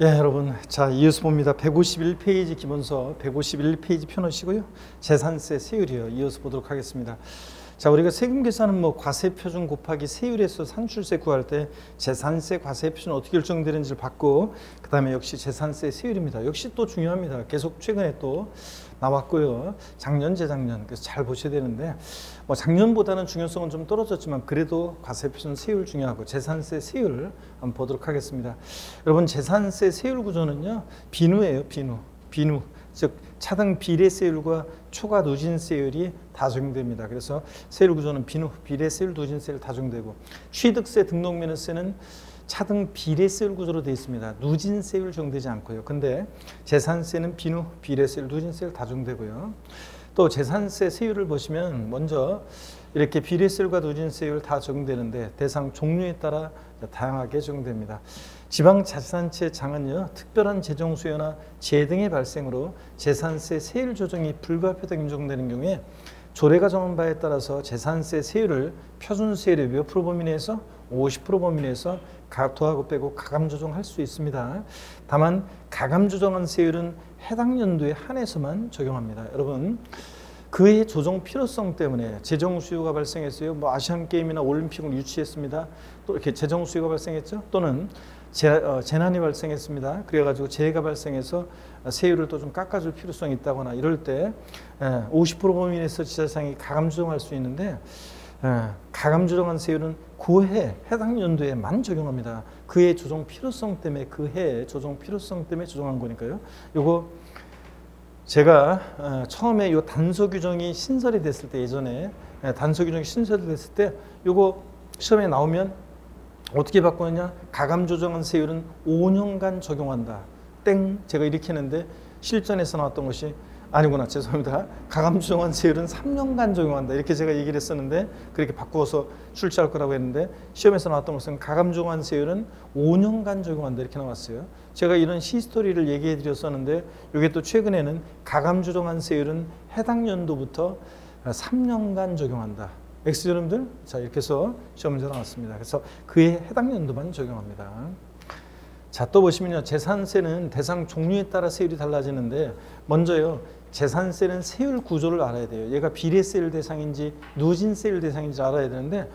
예, 여러분. 자, 이어서 봅니다. 151페이지 기본서 151페이지 펴놓으시고요. 재산세 세율이요. 이어서 보도록 하겠습니다. 자, 우리가 세금 계산은 뭐 과세표준 곱하기 세율에서 산출세 구할 때 재산세 과세표준 어떻게 결정되는지를 봤고, 그 다음에 역시 재산세 세율입니다. 역시 또 중요합니다. 계속 최근에 또 나왔고요. 작년, 재작년. 그래서 잘 보셔야 되는데, 뭐 작년보다는 중요성은 좀 떨어졌지만 그래도 과세표준 세율 중요하고 재산세 세율 한번 보도록 하겠습니다. 여러분, 재산세 세율 구조는요, 비누예요. 비누. 즉 차등 비례세율과 초과 누진세율이 다 적용됩니다. 그래서 세율 구조는 비누, 비례세율, 누진세율 다 적용되고, 취득세, 등록면허세는 차등 비례세율 구조로 되어 있습니다. 누진세율 적용되지 않고요. 근데 재산세는 비누, 비례세율, 누진세율 다 적용되고요. 또 재산세 세율을 보시면 먼저 이렇게 비례세율과 누진세율 다 적용되는데 대상 종류에 따라 다양하게 적용됩니다. 지방자치단체장은요, 특별한 재정 수요나 재해 등의 발생으로 재산세 세율 조정이 불가피하게 인정되는 경우에 조례가 정한 바에 따라서 재산세 세율을 표준세율의 몇 프로 범위 내에서 50% 범위 내에서 더하고 빼고 가감 조정할 수 있습니다. 다만 가감 조정한 세율은 해당 연도에 한해서만 적용합니다. 여러분, 그의 조정 필요성 때문에 재정 수요가 발생했어요. 뭐 아시안 게임이나 올림픽을 유치했습니다. 또 이렇게 재정 수요가 발생했죠. 또는 재난이 발생했습니다. 그래가지고 재해가 발생해서 세율을 또 좀 깎아줄 필요성이 있다거나 이럴 때 50% 범위 내에서 지자상이 가감 조정할 수 있는데, 가감 조정한 세율은 그 해 해당 연도에만 적용합니다. 그의 조정 필요성 때문에, 그 해의 조정 필요성 때문에 조정한 거니까요. 요거 제가 처음에 요 단서 규정이 신설이 됐을 때, 예전에 단서 규정이 신설이 됐을 때 요거 시험에 나오면 어떻게 바꾸느냐, 가감 조정한 세율은 5년간 적용한다. 땡. 제가 이렇게 했는데 실전에서 나왔던 것이 아니구나, 죄송합니다. 가감 조정한 세율은 3년간 적용한다. 이렇게 제가 얘기를 했었는데 그렇게 바꾸어서 출제할 거라고 했는데 시험에서 나왔던 것은 가감 조정한 세율은 5년간 적용한다. 이렇게 나왔어요. 제가 이런 시스토리를 얘기해 드렸었는데 이게 또 최근에는 가감 조정한 세율은 해당 연도부터 3년간 적용한다. X 여러분들, 자, 이렇게 해서 시험 문제 나왔습니다. 그래서 그에 해당 연도만 적용합니다. 자, 또 보시면요, 재산세는 대상 종류에 따라 세율이 달라지는데, 먼저요, 재산세는 세율 구조를 알아야 돼요. 얘가 비례세율 대상인지 누진세율 대상인지 알아야 되는데,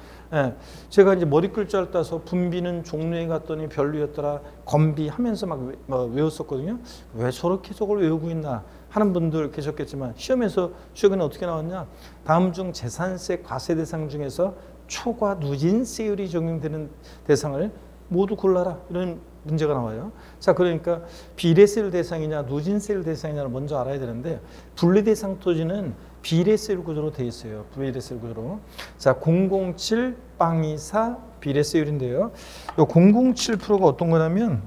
제가 이제 머리 글자를 따서 분비는 종류에 갔더니 별로였더라, 건비 하면서 막 외웠었거든요. 왜 저렇게 저걸 외우고 있나 하는 분들 계셨겠지만, 시험에서 최근에 어떻게 나왔냐, 다음 중 재산세 과세 대상 중에서 초과 누진세율이 적용되는 대상을 모두 골라라, 이런 문제가 나와요. 자, 그러니까 비례세율 대상이냐 누진세율 대상이냐를 먼저 알아야 되는데, 분리대상 토지는 비례세율 구조로 되어 있어요. 비례세율 구조로. 자, 007 빵24 비례세율인데요. 이 007%가 어떤 거냐면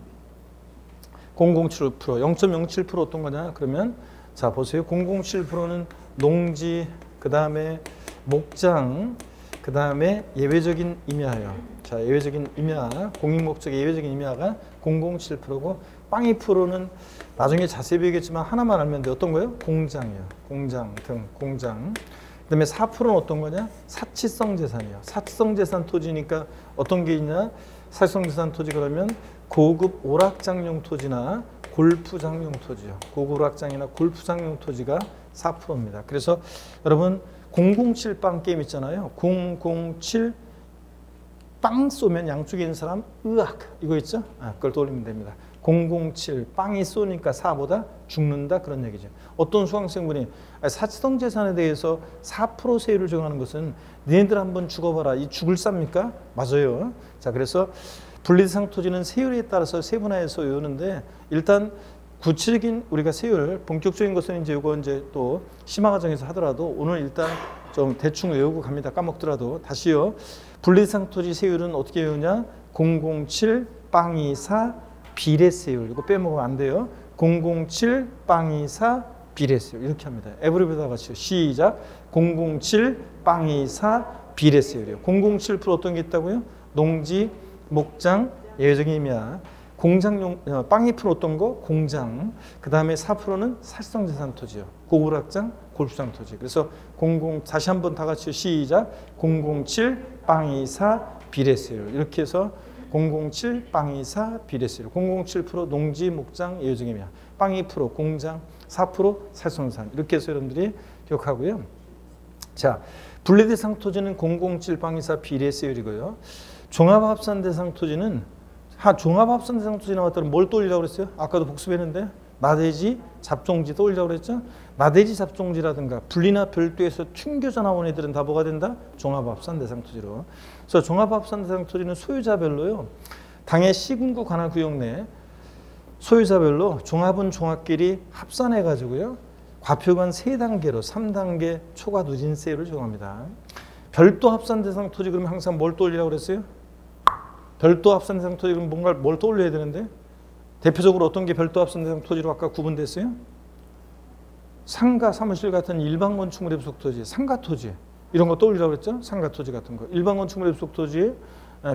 007%, 0.07% 어떤 거냐? 그러면 자, 보세요. 007%는 농지, 그 다음에 목장, 그 다음에 예외적인 임야예요. 자, 예외적인 임야, 공익목적의 예외적인 임야가 007%고, 빵2%는 나중에 자세히 배우겠지만 하나만 알면 돼. 어떤 거예요? 공장이에요. 공장 등, 공장. 그 다음에 4%는 어떤 거냐? 사치성 재산이에요. 사치성 재산 토지니까 어떤 게 있냐? 사치성 재산 토지 그러면 고급 오락장용 토지나 골프장용 토지요. 고급 오락장이나 골프장용 토지가 4%입니다. 그래서 여러분, 007 빵 게임 있잖아요. 007 빵 쏘면 양쪽에 있는 사람 으악, 이거 있죠? 그걸 떠올리면 됩니다. 007 빵이 쏘니까 4보다 죽는다, 그런 얘기죠. 어떤 수강생분이 사치성 재산에 대해서 4% 세율을 정하는 것은 너희들 한번 죽어봐라, 이 죽을 쌉니까? 맞아요. 자, 그래서 분리대상 토지는 세율에 따라서 세분화해서 외우는데, 일단 구체적인 우리가 세율, 본격적인 것은 이제 이거 이제 또 심화 과정에서 하더라도 오늘 일단 좀 대충 외우고 갑니다. 까먹더라도 다시요. 분리대상 토지 세율은 어떻게 외우냐? 007 빵24 비례세율. 이거 빼먹으면 안 돼요. 007 빵24 비례세율. 이렇게 합니다. 에브리보다 같이 시작. 007 빵24 비례세율이요. 007% 어떤 게 있다고요? 농지, 목장, 예외적인 임야. 공장용, 빵2% 어떤 거? 공장. 그 다음에 4%는 사치성 재산 토지요. 고구락장, 골프장 토지. 그래서 다시 한번 다 같이 시작. 007 빵24 비례세율. 이렇게 해서 007 빵이사 비례세율. 007% 농지, 목장, 예우증임이야. 빵 2%, 공장 4%, 살성산. 이렇게 해서 여러분들이 기억하고요. 자, 분리대상 토지는 007 빵이사 비례세율이고요. 종합합산대상 토지는 종합합산대상 토지 나왔더니 뭘 떠올리라고 그랬어요? 아까도 복습했는데 나대지, 잡종지 떠올리라고 그랬죠? 나대지, 잡종지라든가 분리나 별도에서 튕겨져 나온 애들은 다 뭐가 된다? 종합합산대상 토지로. 그래서 종합합산대상 토지는 소유자별로요. 당의 시군구 관할 구역 내 소유자별로 종합은 종합끼리 합산해 가지고요. 과표관 3단계로 3단계 초과 누진세율을 적용합니다. 별도 합산대상 토지 그러면 항상 뭘 떠올리라고 그랬어요? 별도 합산대상 토지 그럼 뭔가 뭘 떠올려야 되는데 대표적으로 어떤 게 별도 합산대상 토지로 아까 구분됐어요? 상가, 사무실 같은 일반 건축물의 부속 토지, 상가 토지 이런 거 떠올리라고 그랬죠? 상가 토지 같은 거. 일반 건축물의 부속 토지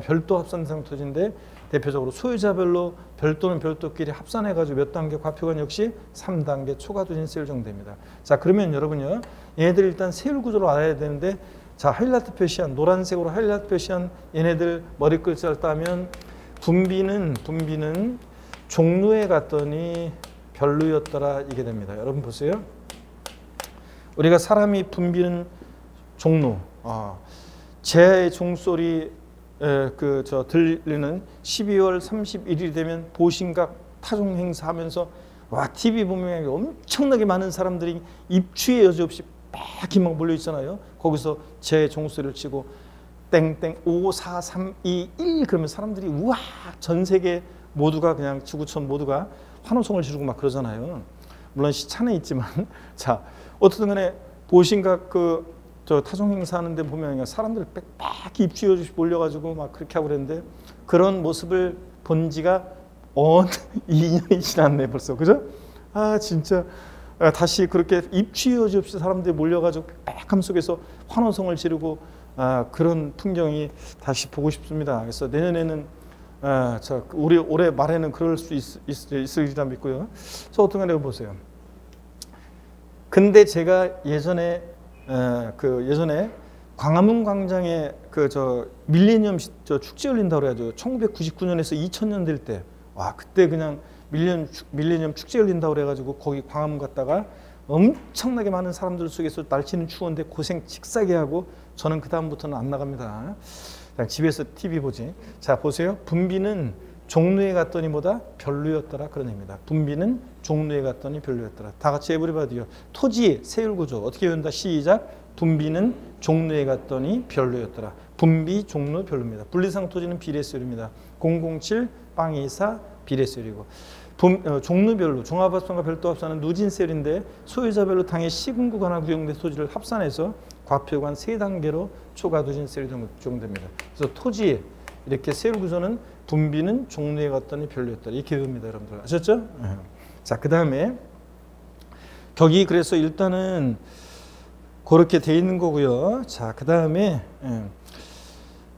별도 합산대상 토지인데 대표적으로 소유자별로 별도는 별도끼리 합산해가지고 몇 단계 과표관 역시 3단계 초과 누진세율 정도입니다. 자, 그러면 여러분요, 얘네들 일단 세율 구조를 알아야 되는데, 자, 하이라이트 표시한 노란색으로 하이라이트 표시한 얘네들 머리 글자를 따면 분비는 종로에 갔더니 별로였더라 이게 됩니다. 여러분 보세요. 우리가 사람이 분비는 종로, 제 종소리 들리는 12월 31일이 되면 보신각 타종 행사하면서 와 TV 보면 엄청나게 많은 사람들이 입추에 여지없이 빽히 막 몰려 있잖아요. 거기서 제 종소리를 치고 땡땡 5, 4, 3, 2, 1 그러면 사람들이 우와 전 세계 모두가 그냥 지구촌 모두가 환호성을 지르고 막 그러잖아요. 물론 시차는 있지만 자 어떻든 간에 보신각 저 타종 행사하는데 보면 사람들 빽빽히 입추에 몰려가지고 막 그렇게 하고 그랬는데 그런 모습을 본 지가 2년이 지났네 벌써. 그죠? 아 진짜 다시 그렇게 입추에 없이 사람들이 몰려가지고 빽빽함 속에서 환호성을 지르고 그런 풍경이 다시 보고 싶습니다. 그래서 내년에는 올해 말에는 그럴 수 있으리라 믿고요. 저 어떤 거 보세요. 근데 제가 예전에 광화문 광장에 밀레니엄 축제 열린다고 그래가지고 1999년에서 2000년 될 때 와 그때 그냥 밀레니엄 축제 열린다고 그래가지고 거기 광화문 갔다가 엄청나게 많은 사람들 속에서 날씨는 추운데 고생 직사게 하고 저는 그 다음부터는 안 나갑니다. 그냥 집에서 TV 보지. 자 보세요. 분비는 종로에 갔더니 뭐다? 별로였더라 그런 의미입니다. 분비는 종로에 갔더니 별로였더라. 다 같이 에브리바디요. 토지 세율 구조 어떻게 외운다? 시작. 분비는 종로에 갔더니 별로였더라. 분비 종로 별로입니다. 분리상 토지는 비례세율입니다. 007 빵24 비례세율이고 종로별로 종합합산과 별도합산은 누진세율인데 소유자별로 당의 시군구 관할 구역내 토지를 합산해서 과표관 3단계로 초과 누진세율이 적용됩니다. 그래서 토지 이렇게 세율 구조는 분비는 종로에 갔더니 별로였더라 이렇게 외웁니다. 여러분들 아셨죠? 자, 그 다음에 거기 그래서 일단은 그렇게 돼 있는 거고요. 자, 그 다음에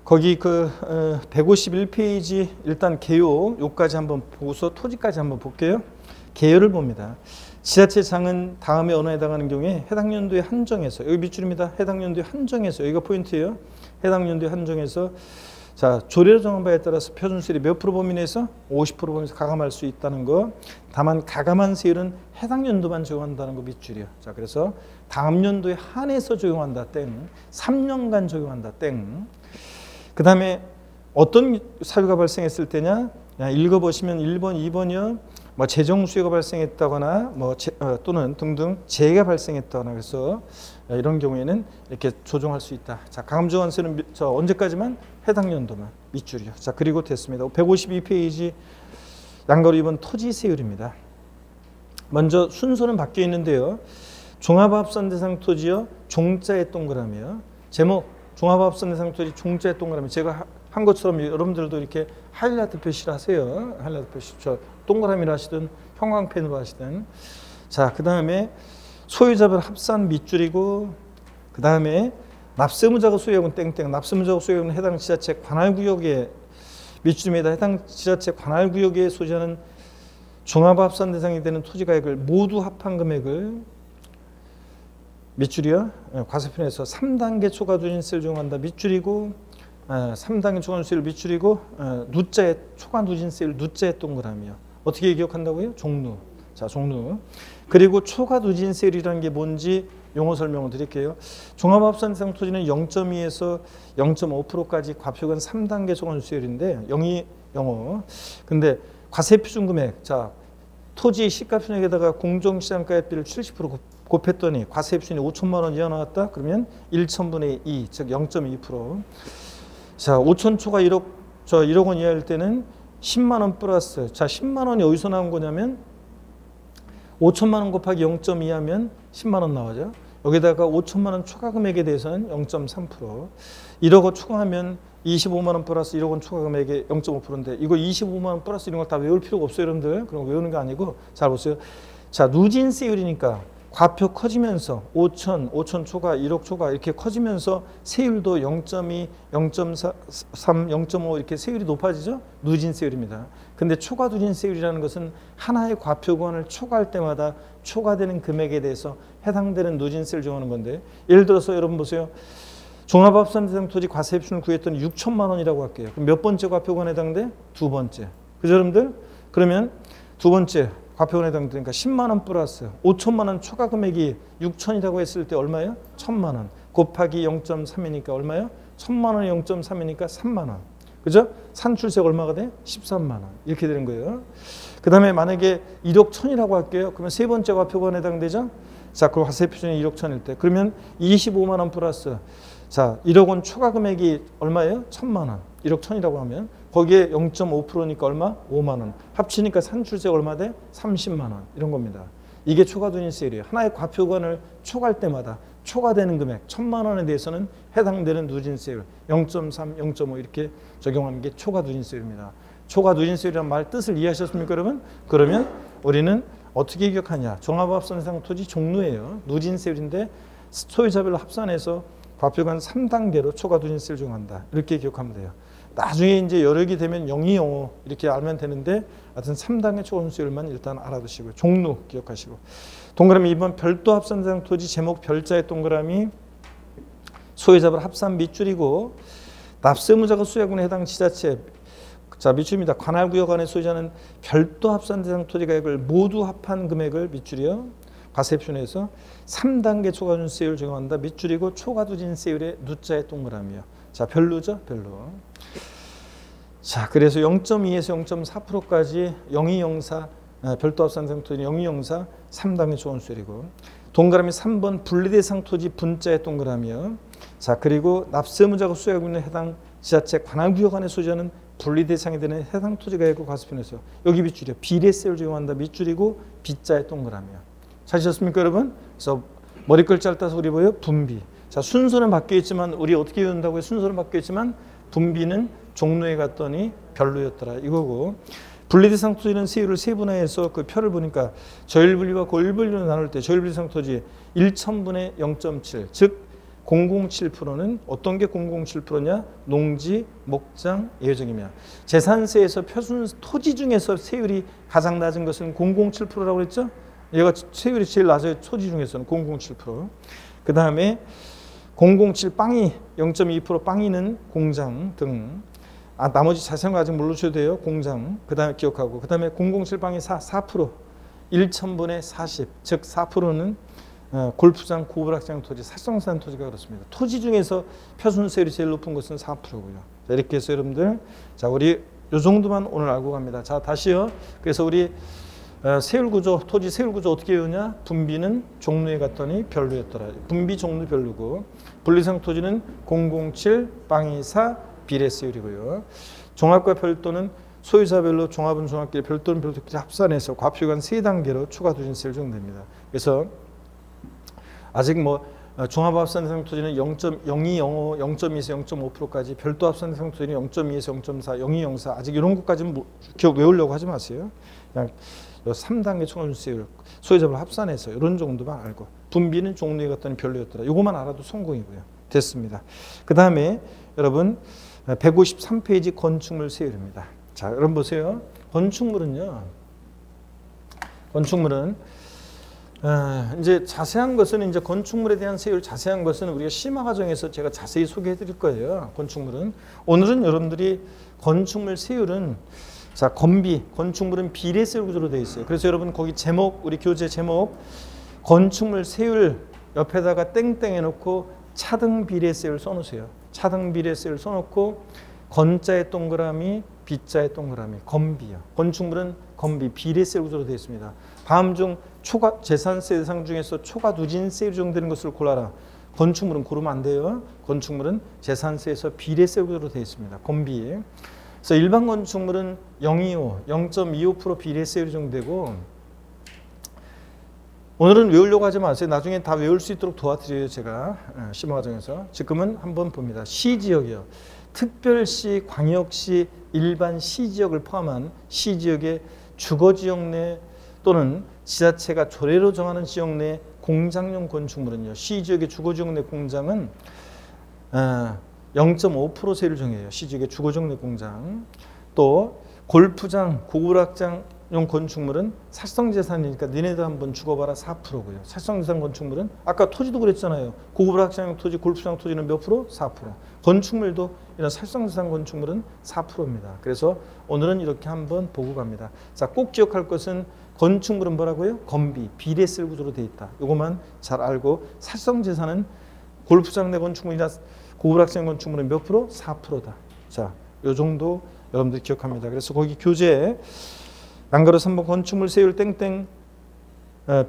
거기 151페이지 일단 개요 요까지 한번 보고서 토지까지 한번 볼게요. 개요를 봅니다. 지자체장은 다음에 언어에 해당하는 경우에 해당 연도에 한정해서 여기 밑줄입니다. 해당 연도에 한정해서 여기가 포인트예요. 해당 연도에 한정해서 자 조례로 정한 바에 따라서 표준세율이 몇 프로 범위 내에서 50% 범위에서 가감할 수 있다는 거. 다만 가감한 세율은 해당 연도만 적용한다는 거 밑줄이요. 자 그래서 다음 연도에 한해서 적용한다 땡. 3년간 적용한다 땡. 그 다음에 어떤 사유가 발생했을 때냐? 읽어보시면 1번, 2번이요. 뭐 재정 수요가 발생했다거나 또는 등등 재해가 발생했다거나 그래서 이런 경우에는 이렇게 조정할 수 있다. 자, 가감조관세는 언제까지만? 해당 연도만 밑줄이요. 자, 그리고 됐습니다. 152페이지 양가로 2번 토지세율입니다. 먼저 순서는 바뀌어 있는데요. 종합합산 대상 토지요. 종자의 동그라미요. 제목 종합합산 대상 토지 종자의 동그라미. 제가 한 것처럼 여러분들도 이렇게 하이라이트 표시를 하세요. 하이라이트 표시. 동그라미를 하시든 형광펜으로 하시든. 자, 그 다음에 소유자별 합산 밑줄이고 그 다음에 납세의무자가 소유하고는 땡땡. 납세의무자가 소유하고는 해당 지자체 관할구역에 밑줄입니다. 해당 지자체 관할구역에 소지하는 종합합산 대상이 되는 토지가액을 모두 합한 금액을 밑줄이요. 과세편에서 3단계 초과 누진세를 적용한다. 밑줄이고 3단계 초과누수율 밑줄이고 누자의 초과 누진세율 누자의 동그라미요. 어떻게 기억한다고요? 종루. 자, 종루. 그리고 초과 누진세율이라는 게 뭔지 용어 설명을 드릴게요. 종합합산대상 토지는 0.2에서 0.5%까지 과표가 3단계 초과누수율인데 0이 영어. 근데 과세표준 금액. 자, 토지 시가편액에다가 공정시장가액비를 70% 곱했더니 과세표준이 5천만 원 이하 나왔다. 그러면 1천분의 2, 즉 0.2%. 자, 5천 초과 1억 원 이하일 때는 10만 원 플러스. 자, 10만 원이 어디서 나온 거냐면 5천만 원 곱하기 0.2 하면 10만 원 나오죠. 여기다가 5천만 원 추가 금액에 대해서는 0.3%. 1억 원 추가하면 25만 원 플러스 1억 원 추가 금액의 0.5%인데 이거 25만 원 플러스 이런 걸 다 외울 필요가 없어요, 여러분들. 그런 거 외우는 게 아니고 잘 보세요. 자, 누진세율이니까 과표 커지면서 5천 초과, 1억 초과 이렇게 커지면서 세율도 0.2, 0.4, 3, 0.5 이렇게 세율이 높아지죠. 누진세율입니다. 근데 초과 누진세율이라는 것은 하나의 과표권을 초과할 때마다 초과되는 금액에 대해서 해당되는 누진세를 정하는 건데 예를 들어서 여러분 보세요. 종합합산대상 토지 과세표준을 구했더니 6천만 원이라고 할게요. 그럼 몇 번째 과표권에 해당돼? 두 번째. 그죠, 여러분들? 그러면 두 번째 과표권에 해당되니까 10만 원 플러스 5천만 원 초과 금액이 6천이라고 했을 때 얼마예요? 1천만 원 곱하기 0.3이니까 얼마예요? 1천만 원이 0.3이니까 3만 원. 그죠? 산출세가 얼마가 돼? 13만 원. 이렇게 되는 거예요. 그 다음에 만약에 1억 1천이라고 할게요. 그러면 세 번째 과표권에 해당되죠? 자, 그 과세표준이 1억 1천일 때. 그러면 25만 원 플러스 자, 1억 원 초과 금액이 얼마예요? 1천만 원. 1억 1천이라고 하면 거기에 0.5%니까 얼마? 5만 원. 합치니까 산출세가 얼마 돼? 30만 원. 이런 겁니다. 이게 초과 누진세율이에요. 하나의 과표권을 초과할 때마다 초과되는 금액 1천만 원에 대해서는 해당되는 누진세율 0.3, 0.5 이렇게 적용하는 게 초과 누진세율입니다. 초과 누진세율이라는 말 뜻을 이해하셨습니까, 여러분? 그러면 우리는 어떻게 기억하냐? 종합합산대상 토지 종류예요. 누진세율인데 소유자별로 합산해서 과표관 3단계로 초과 누진세를 적용한다. 이렇게 기억하면 돼요. 나중에 이제 여력이 되면 0이 0호 이렇게 알면 되는데 하여튼 3단계 초과 누진세율만 일단 알아두시고요. 종류 기억하시고. 동그라미 2번 별도 합산대상 토지 제목 별자의 동그라미 소유자별 합산 밑줄이고 납세의무자가 수혜군에 해당 지자체 자 밑줄입니다. 관할구역 안의 소유자는 별도 합산대상 토지 가액을 모두 합한 금액을 밑줄이요. 과세표준에서 3단계 초과 누진세율을 적용한다. 밑줄이고 초과 누진세율의 누자의 동그라미요. 자, 별로죠? 별로. 자, 그래서 0.2에서 0.4%까지 0204 별도 합산대상 토지 0204 3단계 초과 누진세율이고 동그라미 3번 분리대상 토지 분자의 동그라미요. 자, 그리고 납세의무자가 수혜하고 있는 해당 지자체 관할구역 안의 소유자는 분리대상이 되는 해당 토지 가액을 과세표준에서 여기 밑줄이요. 비례세율을 적용한다. 밑줄이고 빗자의 동그라미요. 찾으셨습니까, 여러분? 그래서 머리 글자를 따서 우리 뭐예요? 분비. 자, 순서는 바뀌어 있지만 우리 어떻게 외운다고요? 순서는 바뀌어 있지만 분비는 종로에 갔더니 별로였더라. 이거고. 분리대상 토지는 세율을 세분화해서 그 표를 보니까 저일분리와 고일분리로 나눌 때 저일분리상 토지 1천분의 0.7, 즉 007%는 어떤 게 007%냐? 농지, 목장, 예정이며 재산세에서 표준 토지 중에서 세율이 가장 낮은 것은 007%라고 그랬죠? 얘가 세율이 제일 낮아요. 토지 중에서는 007%. 그 다음에 007 빵이 0.2% 빵이는 공장 등. 나머지 자세한 거 아직 모르셔도 돼요. 공장. 그 다음에 기억하고. 그 다음에 007 빵이 4%. 1천분의 40. 즉 4%는 골프장, 고부락장 토지, 살성산 토지가 그렇습니다. 토지 중에서 표준세율이 제일 높은 것은 4%고요. 자, 이렇게 해서 여러분들, 자, 우리 요 정도만 오늘 알고 갑니다. 자, 다시요. 그래서 우리 세율구조, 토지 세율구조 어떻게 외우냐? 분비는 종로에 갔더니 별로였더라. 분비 종로 별로고 분리상 토지는 007, 빵이 4, 비례세율이고요. 종합과 별도는 소유자별로 종합은 종합끼리 별도는 별도끼리 합산해서 과표관 3단계로 초과 누진세율 적용됩니다. 그래서 아직 뭐 종합합산대상 토지는 0.0205, 0.2에서 0.5%까지 별도 합산대상 토지는 0.2에서 0.4, 0204 아직 이런 것까지는 기억 외우려고 하지 마세요. 그냥 3단계 초과 누진세율 소유자별 합산해서 이런 정도만 알고 분비는 종로에 갔더니 별로였더라. 이것만 알아도 성공이고요. 됐습니다. 그 다음에 여러분 153페이지 건축물 세율입니다. 자, 여러분 보세요. 건축물은 이제 자세한 것은 이제 건축물에 대한 세율 자세한 것은 우리가 심화 과정에서 제가 자세히 소개해 드릴 거예요. 건축물은 오늘은 여러분들이 건축물 세율은 자 건비 건축물은 비례세율 구조로 되어 있어요. 그래서 여러분 거기 제목 우리 교재 제목 건축물 세율 옆에다가 땡땡 해놓고 차등 비례세율 써놓으세요. 차등 비례세율 써놓고 건자의 동그라미 비자의 동그라미 건비요. 건축물은 건비 비례세율 구조로 되어 있습니다. 다음 중 초과 재산세 대상 중에서 초과 누진세 규정되는 것을 골라라. 건축물은 고르면 안 돼요. 건축물은 재산세에서 비례세 구조로 되어 있습니다. 건비. 그래서 일반 건축물은 0.25% 비례세 규정되고 오늘은 외우려고 하지 마세요. 나중에 다 외울 수 있도록 도와드려요. 제가 심화 과정에서. 지금은 한번 봅니다. 시지역이요. 특별시, 광역시, 일반 시지역을 포함한 시지역의 주거지역 내 또는 지자체가 조례로 정하는 지역 내 공장용 건축물은요. 시지역의 주거지역 내 공장은 0.5% 세율을 정해요. 시지역의 주거지역 내 공장. 또 골프장, 고구락장용 건축물은 살성재산이니까 너네들 한번 죽어봐라 4%고요. 살성재산 건축물은 아까 토지도 그랬잖아요. 고구락장용 토지, 골프장 토지는 몇 프로? 4%. 건축물도 이런 살성재산 건축물은 4%입니다. 그래서 오늘은 이렇게 한번 보고 갑니다. 자, 꼭 기억할 것은 건축물은 뭐라고요? 건비, 비례세 구조로 되어 있다. 이것만 잘 알고 살성재산은 골프장 내 건축물이나 고구락장 건축물은 몇 프로? 4%다. 자, 요 정도 여러분들 기억합니다. 그래서 거기 교재에 양가로 3번 건축물 세율 땡땡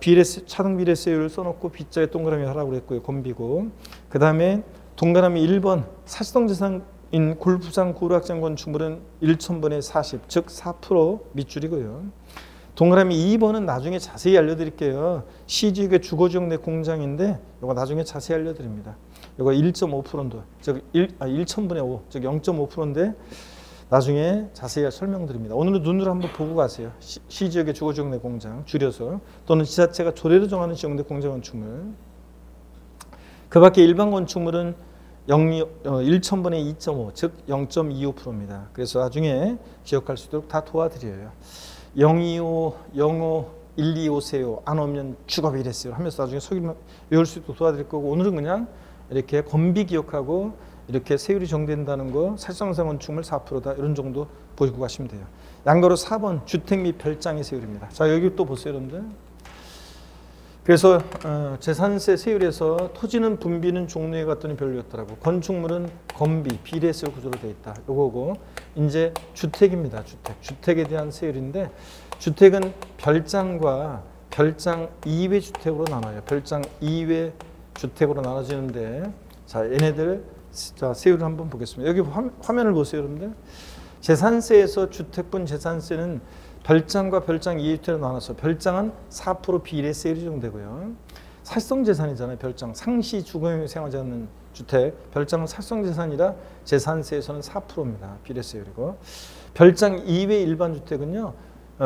비례세, 차등 비례세율을 써놓고 빗자에 동그라미 하라고 그랬고요. 건비고. 그 다음에 동그라미 1번 살성재산인 골프장 고구락장 건축물은 1,000번에 40, 즉 4% 밑줄이고요. 동그라미 2번은 나중에 자세히 알려드릴게요. 시지역의 주거지역 내 공장인데 이거 나중에 자세히 알려드립니다. 이거 1.5%인데 즉 1,000분의 5, 즉 0.5%인데 나중에 자세히 설명드립니다. 오늘은 눈으로 한번 보고 가세요. 시지역의 주거지역 내 공장 줄여서 또는 지자체가 조례로 정하는 지역 내 공장 건축물. 그 밖에 일반 건축물은 1,000분의 2.5, 즉 0.25%입니다. 그래서 나중에 기억할 수 있도록 다 도와드려요. 025, 05, 125 세요. 안 오면 주거 비례세요. 하면서 나중에 외울 수 있도록 도와드릴 거고 오늘은 그냥 이렇게 건비 기억하고 이렇게 세율이 정된다는 거 살성재산 건축물 4%다 이런 정도 보시고 가시면 돼요. 양가로 4번 주택 및 별장의 세율입니다. 자 여기 또 보세요 여러분들. 그래서 재산세 세율에서 토지는 분비는 종류에 갔더니 별로였더라고. 건축물은 건비, 비례세 구조로 되어 있다. 요거고 이제 주택입니다. 주택에 대한 세율인데 주택은 별장과 별장 이외 주택으로 나눠요. 별장 이외 주택으로 나눠지는데 자 얘네들 자 세율을 한번 보겠습니다. 여기 화면을 보세요 여러분들. 재산세에서 주택분 재산세는 별장과 별장 2주택으로 나눠서 별장은 4% 비례세율이 적용되고요. 살성재산이잖아요. 별장 상시 주거용 생활하지 않는 주택 별장은 살성재산이라 재산세에서는 4%입니다. 비례세율이고 별장 이외 일반 주택은요.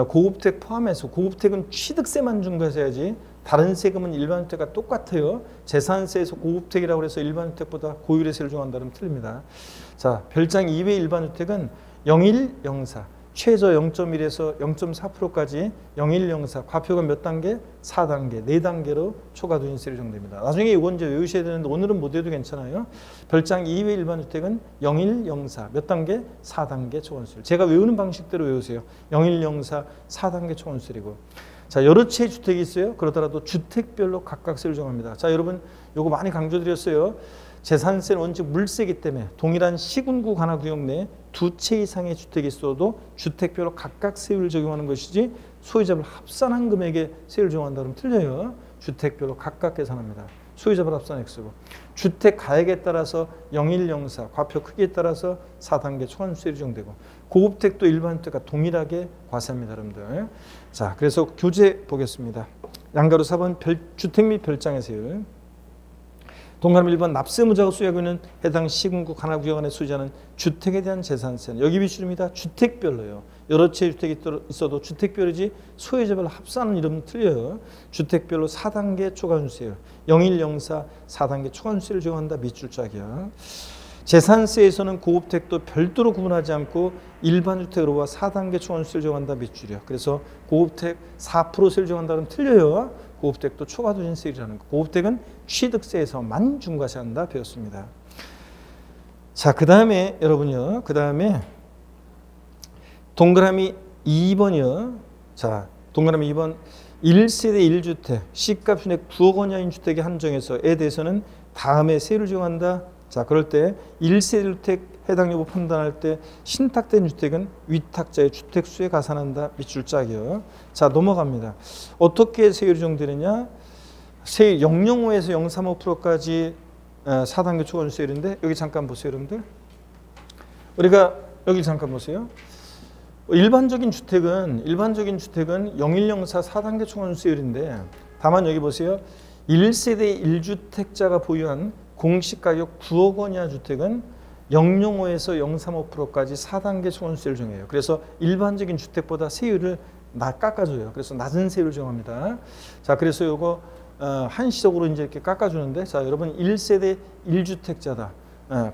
고급택 포함해서 고급택은 취득세만 중과해야지 다른 세금은 일반 주택과 똑같아요. 재산세에서 고급택이라고 해서 일반 주택보다 고율의 세율을 정한다면 틀립니다. 자 별장 이외 일반 주택은 01, 04 최저 0.1에서 0.4%까지 0104 과표가 몇 단계? 4단계, 4단계로 초과 누진세율이 정됩니다. 나중에 이건 이제 외우셔야 되는데 오늘은 못 외워도 괜찮아요. 별장 2회 일반 주택은 0104 몇 단계? 4단계 초과누진세율. 제가 외우는 방식대로 외우세요. 0104 4단계 초과누진세율이고. 자, 여러 채의 주택이 있어요. 그러더라도 주택별로 각각 세율을 정합니다. 자, 여러분 요거 많이 강조드렸어요. 재산세는 원칙 물세이기 때문에 동일한 시군구 관할구역 내에 2채 이상의 주택이 있어도 주택별로 각각 세율을 적용하는 것이지 소유자별 합산한 금액에 세율을 적용한다 그러면 틀려요. 주택별로 각각 계산합니다. 소유자별 합산 X고 주택 가액에 따라서 0104 과표 크기에 따라서 4단계 초과누진세율이 적용되고 고급택도 일반 주택과 동일하게 과세합니다. 여러분들. 자, 그래서 교재 보겠습니다. 양가로 4번 주택 및 별장의 세율. 동그라미 1번 납세무자가 수여하고 있는 해당 시군구 관할구역 안에 소유자는 주택에 대한 재산세는 여기 비율입니다. 주택별로요. 여러 채의 주택이 있어도 주택별이지 소유자별로 합산은 이러면 틀려요. 주택별로 4단계 초과누진세율 0104 4단계 초과누진세율을 적용한다. 밑줄 짝이야. 재산세에서는 고급택도 별도로 구분하지 않고 일반 주택으로와 4단계 초과세를 정한다 밑줄이야. 그래서 고급택 4%세를 정한다면 틀려요. 고급택도 초과투진세율이라는 거. 고급택은 취득세에서만 중과세한다 배웠습니다. 자, 그 다음에 여러분요. 그 다음에 동그라미 2번이요. 자, 동그라미 2번 1세대 1주택 시가 순액 9억 원 이하인 주택의 한정에서에 대해서는 다음에 세율을 정한다. 자, 그럴 때 1세대 주택 해당 여부 판단할 때 신탁된 주택은 위탁자의 주택수에 가산한다. 밑줄 짝이요. 자, 넘어갑니다. 어떻게 세율이 정되느냐? 세율 0.05에서 0.35%까지 4단계 초과세율인데 여기 잠깐 보세요, 여러분들. 우리가 여기 잠깐 보세요. 일반적인 주택은 0104 4단계 초과세율인데 다만 여기 보세요. 1세대 1주택자가 보유한 공시가격 9억 원 이하 주택은 0.05에서 0.35%까지 4단계 초과세율을 정해요. 그래서 일반적인 주택보다 세율을 깎아줘요. 그래서 낮은 세율을 정합니다. 자, 그래서 요거 한시적으로 이제 이렇게 깎아주는데, 자, 여러분 1세대 1주택자다.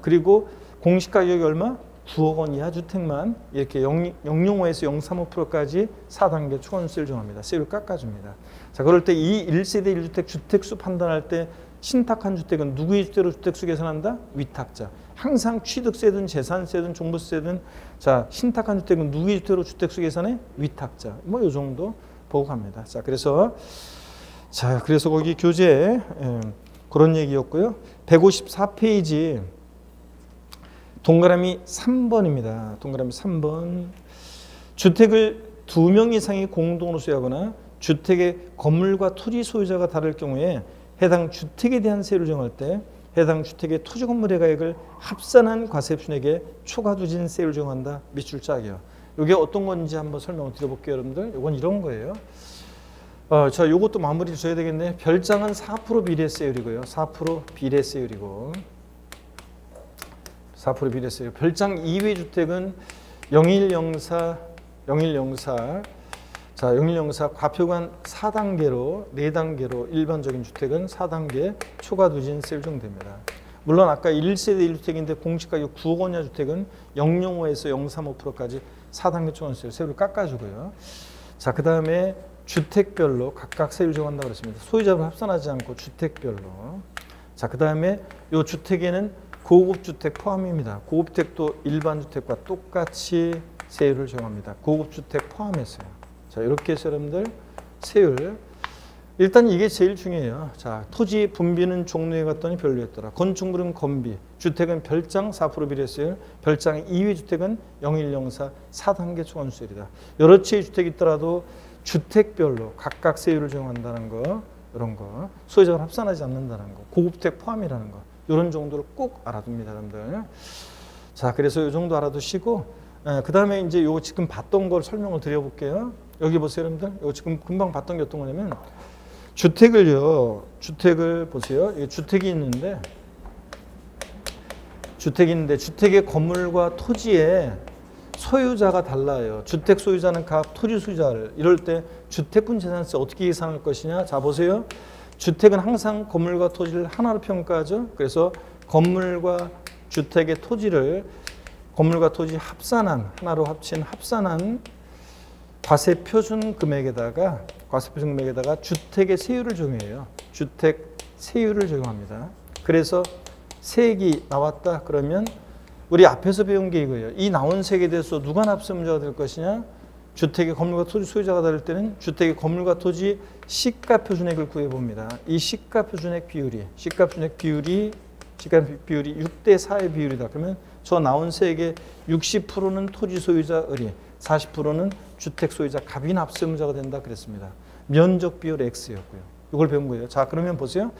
그리고 공시가격이 얼마? 9억 원 이하 주택만 이렇게 0.05에서 0.35%까지 4단계 초과세율을 정합니다. 세율을 깎아줍니다. 자, 그럴 때 이 1세대 1주택 주택수 판단할 때 신탁한 주택은 누구의 주택으로 주택수 계산한다? 위탁자. 항상 취득세든 재산세든 종부세든 자, 신탁한 주택은 누구의 주택으로 주택수 계산해? 위탁자. 뭐 이 정도 보고 갑니다. 자, 그래서 거기 교재 그런 얘기였고요. 154페이지 동그라미 3번입니다. 동그라미 3번. 주택을 2명 이상이 공동으로 소유하거나 주택의 건물과 토지 소유자가 다를 경우에 해당 주택에 대한 세율을 정할 때 해당 주택의 토지 건물의 가액을 합산한 과세순액에 초과투진 세율을 정한다. 밑줄 짝이요. 이게 어떤 건지 한번 설명을 드려볼게요, 여러분들. 이건 이런 거예요. 자, 요것도 마무리 줘야 되겠네. 별장은 4% 비례세율이고요. 4% 비례세율이고. 4% 비례세율. 별장 이외 주택은 0104 자, 0104 과표관 4단계로 4단계로 일반적인 주택은 4단계 초과투진 세율 정도입니다. 물론 아까 1세대 1주택인데 공시가격 9억 원 이하 주택은 0.05에서 0.35%까지 4단계 초과투진 세율을 깎아주고요. 자, 그 다음에 주택별로 각각 세율 정한다고 그랬습니다. 소유자를 합산하지 않고 주택별로. 자, 그 다음에 이 주택에는 고급주택 포함입니다. 고급주택도 일반주택과 똑같이 세율을 정합니다. 고급주택 포함해서요. 자, 이렇게 해서 여러분들 세율. 일단 이게 제일 중요해요. 자, 토지 분비는 종로에 갔더니 별로였더라. 건축물은 건비, 주택은 별장 4% 비례세율, 별장 2위 주택은 0104 4단계 초과세율이다. 여러 채의 주택이 있더라도 주택별로 각각 세율을 정한다는 거, 이런 거. 소유자를 합산하지 않는다는 거, 고급주택 포함이라는 거. 이런 정도를 꼭 알아둡니다, 여러분들. 자, 그래서 이 정도 알아두시고, 그 다음에 이제 요 지금 봤던 걸 설명을 드려볼게요. 여기 보세요, 여러분들. 요 지금 금방 봤던 게 어떤 거냐면, 주택을 보세요. 여기 주택이 있는데, 주택의 건물과 토지에 소유자가 달라요. 주택 소유자는 각 토지 소유자를. 이럴 때 주택분 재산세 어떻게 계산할 것이냐? 자, 보세요. 주택은 항상 건물과 토지를 하나로 평가하죠. 그래서 건물과 주택의 토지를 건물과 토지 하나로 합친 합산한 과세표준 금액에다가 주택의 세율을 적용해요. 주택 세율을 적용합니다. 그래서 세액이 나왔다 그러면 우리 앞에서 배운 게 이거예요. 이 나온 세액에 대해서 누가 납세문제가 될 것이냐? 주택의 건물과 토지 소유자가 다를 때는 주택의 건물과 토지 시가표준액을 구해봅니다. 이 시가표준액 비율이 6대4의 비율이다. 그러면 저 나온 세액의 60%는 토지 소유자 의리, 40%는 주택 소유자 갑이 납세문제가 된다 그랬습니다. 면적 비율 X였고요. 이걸 배운 거예요. 자, 그러면 보세요.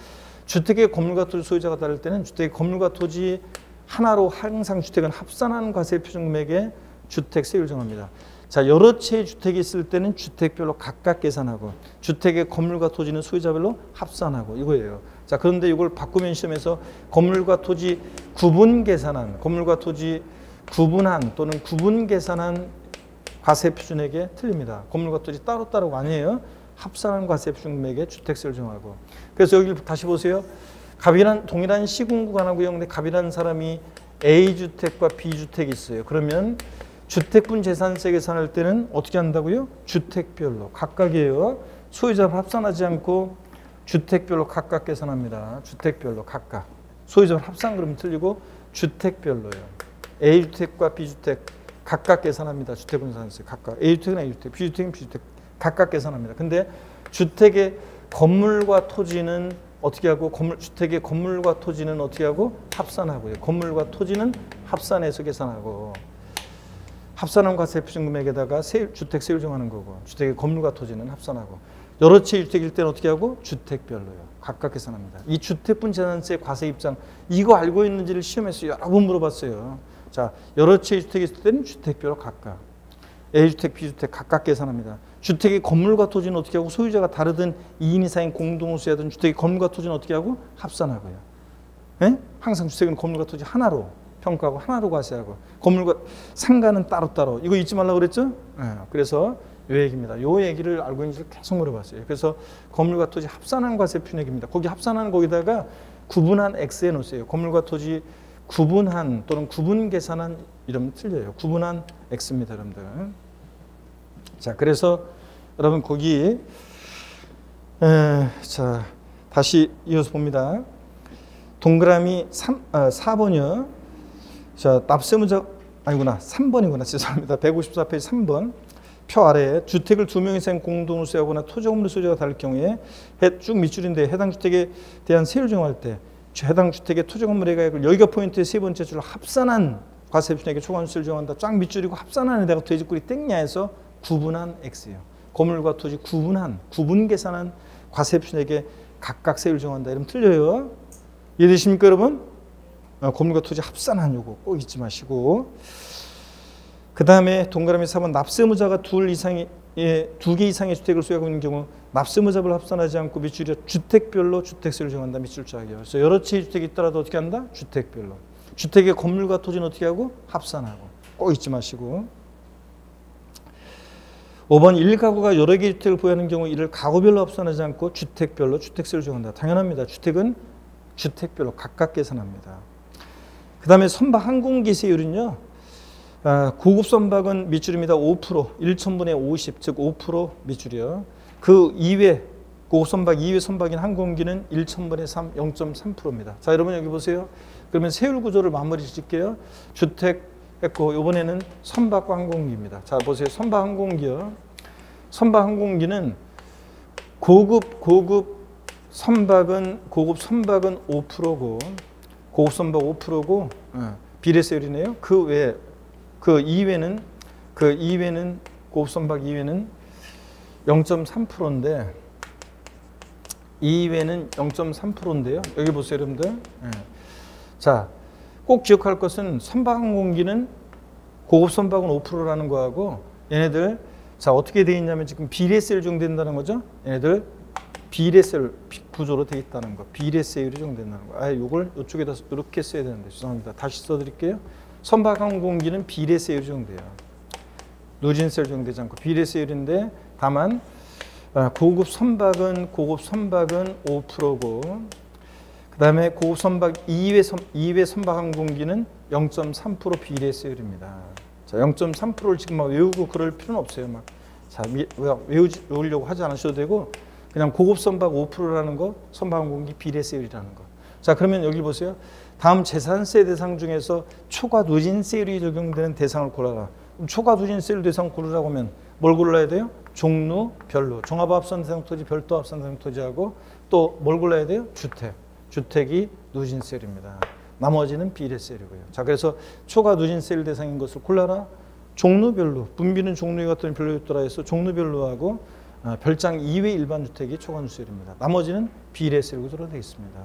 주택의 건물과 토지 소유자가 다를 때는 주택의 건물과 토지 하나로 항상 주택은 합산한 과세 표준 금액에 주택 세율을 정합니다. 자, 여러 채의 주택이 있을 때는 주택별로 각각 계산하고 주택의 건물과 토지는 소유자별로 합산하고 이거예요. 자, 그런데 이걸 바꾸면 시험에서 건물과 토지 구분 계산한, 건물과 토지 구분한 또는 구분 계산한 과세 표준액에 틀립니다. 건물과 토지 따로따로가 아니에요. 합산한 과세 표준 금액에 주택세를 정하고. 그래서 여기 다시 보세요. 동일한 시군 구간하고 구역인데 갑이라는 사람이 A주택과 B주택이 있어요. 그러면 주택분 재산세 계산할 때는 어떻게 한다고요? 주택별로 각각이에요. 소유자를 합산하지 않고 주택별로 각각 계산합니다. 주택별로 각각. 소유자를 합산 그러면 틀리고 주택별로요. A주택과 B주택 각각 계산합니다. 주택분 재산세 각각. A주택은 A주택, B주택은 B주택 각각 계산합니다. 근데 주택의 건물과 토지는 어떻게 하고 주택의 건물과 토지는 어떻게 하고 합산하고요. 건물과 토지는 합산해서 계산하고 합산한 과세표준 금액에다가 주택 세율 정하는 거고 주택의 건물과 토지는 합산하고 여러 채 주택일 때는 어떻게 하고 주택별로요. 각각 계산합니다. 이 주택분 재산세 과세 입장 이거 알고 있는지를 시험에서 여러 번 물어봤어요. 자, 여러 채 주택이 있을 때는 주택별로 각각 A주택, B주택 각각 계산합니다. 주택의 건물과 토지는 어떻게 하고 소유자가 다르든 2인 이상인 공동소유하든 주택의 건물과 토지는 어떻게 하고 합산하고요. 예? 항상 주택은 건물과 토지 하나로 평가하고 하나로 과세하고 건물과 상가는 따로따로 이거 잊지 말라고 그랬죠? 예. 그래서 이 얘기입니다. 이 얘기를 알고 있는지를 계속 물어봤어요. 그래서 건물과 토지 합산한 과세 표준액입니다. 거기 합산한 거기다가 구분한 X에 놓으세요. 건물과 토지 구분한 또는 구분 계산한 이러면 틀려요. 구분한 X입니다, 여러분들. 자, 그래서 여러분 거기 자 다시 이어서 봅니다. 동그라미 4번이요. 자, 납세무자 아니구나 3번이구나 죄송합니다. 154페이지 3번 표 아래에 주택을 2명 이상 공동으로 소유하거나 토지 건물의 소유자가 다를 경우에 쭉 밑줄인데 해당 주택에 대한 세율 정할 때 해당 주택의 토지 건물의 가액을 여기가 포인트의 세 번째 줄로 합산한 과세표준액의 초과세율 정한다. 쫙 밑줄이고 합산한 데다가 돼지꼬리 땡냐 해서 구분한 X예요. 건물과 토지 구분 계산한 과세표준액의 각각 세율 정한다. 이러면 틀려요. 이해되십니까 여러분? 건물과 토지 합산한 요거 꼭 잊지 마시고 그 다음에 동그라미 4번 납세무자가 2개 이상의 주택을 소유하고 있는 경우 납세무자를 합산하지 않고 밑줄이 주택별로 주택세를 정한다. 밑줄짝이요. 그래서 여러 채의 주택이 있더라도 어떻게 한다? 주택별로. 주택의 건물과 토지는 어떻게 하고? 합산하고. 꼭 잊지 마시고. 5번 1가구가 여러 개의 주택을 보유하는 경우 이를 가구별로 합산하지 않고 주택별로 주택세를 정한다. 당연합니다. 주택은 주택별로 각각 계산합니다. 그 다음에 선박 항공기 세율은요. 고급 선박은 밑줄입니다. 5%, 1,000분의 50, 즉 5% 밑줄이요. 그 이외 고급 선박 이외 선박인 항공기는 1,000분의 3, 0.3%입니다. 자, 여러분 여기 보세요. 그러면 세율 구조를 마무리 짓게요. 주택 했고 이번에는 선박과 항공기입니다. 자, 보세요. 선박 항공기요. 선박 항공기는 고급 선박은 5%고 고급 선박 5%고 비례세율이네요. 그 외에 그 이외는 고급 선박 이외는 0.3%인데 이외는 0.3%인데요. 여기 보세요, 여러분들. 자, 꼭 기억할 것은 선박 항공기는 고급 선박은 5%라는 거하고 얘네들 자 어떻게 돼 있냐면 지금 비례세율 적용된다는 거죠. 얘네들 비례세율 구조로 돼 있다는 거. 비례세율이 적용된다는 거. 요걸 이쪽에다 이렇게 써야 되는데 죄송합니다. 다시 써드릴게요. 선박 항공기는 비례세율이 적용돼요. 누진세율 적용되지 않고 비례세율인데 다만 고급 선박은 5%고 그 다음에 고급 선박 이외 선박 항공기는 0.3% 비례세율입니다. 자, 0.3%를 지금 막 외우고 그럴 필요는 없어요. 막 자, 외우려고 하지 않으셔도 되고 그냥 고급 선박 5%라는 거, 선박 항공기 비례세율이라는 거. 자, 그러면 여기 보세요. 다음 재산세 대상 중에서 초과 누진세율이 적용되는 대상을 골라라. 그럼 초과 누진세율 대상 고르라고 하면 뭘 골라야 돼요? 종류별로. 종합합산 대상 토지, 별도 합산 대상 토지하고 또 뭘 골라야 돼요? 주택이 누진세율입니다. 나머지는 비례세율이고요. 자, 그래서 초과 누진세율 대상인 것을 골라라. 종류별로. 분비는 종류가 어떤 별로였더라 해서 종류별로 하고 별장 이외 일반 주택이 초과 누진세율입니다. 나머지는 비례세율 구조로 되어 있습니다.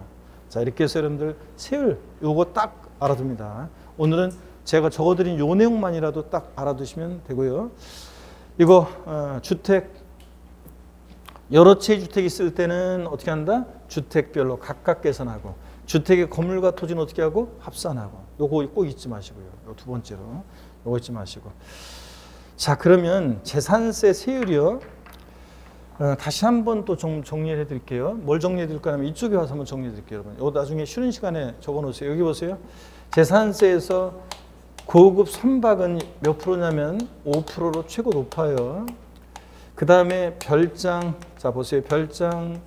자, 이렇게 해서 여러분들 세율 요거 딱 알아둡니다. 오늘은 제가 적어드린 요 내용만이라도 딱 알아두시면 되고요. 이거 주택 여러 채의 주택이 있을 때는 어떻게 한다? 주택별로 각각 계산하고 주택의 건물과 토지는 어떻게 하고? 합산하고. 요거 꼭 잊지 마시고요. 요 두 번째로 요거 잊지 마시고. 자, 그러면 재산세 세율이요. 다시 한번 또 정리해 드릴게요. 뭘 정리해 드릴까 하면 이쪽에 와서 한번 정리해 드릴게요, 여러분. 요 나중에 쉬는 시간에 적어 놓으세요. 여기 보세요. 재산세에서 고급 선박은 몇 프로냐면 5%로 최고 높아요. 그 다음에 별장, 자 보세요. 별장,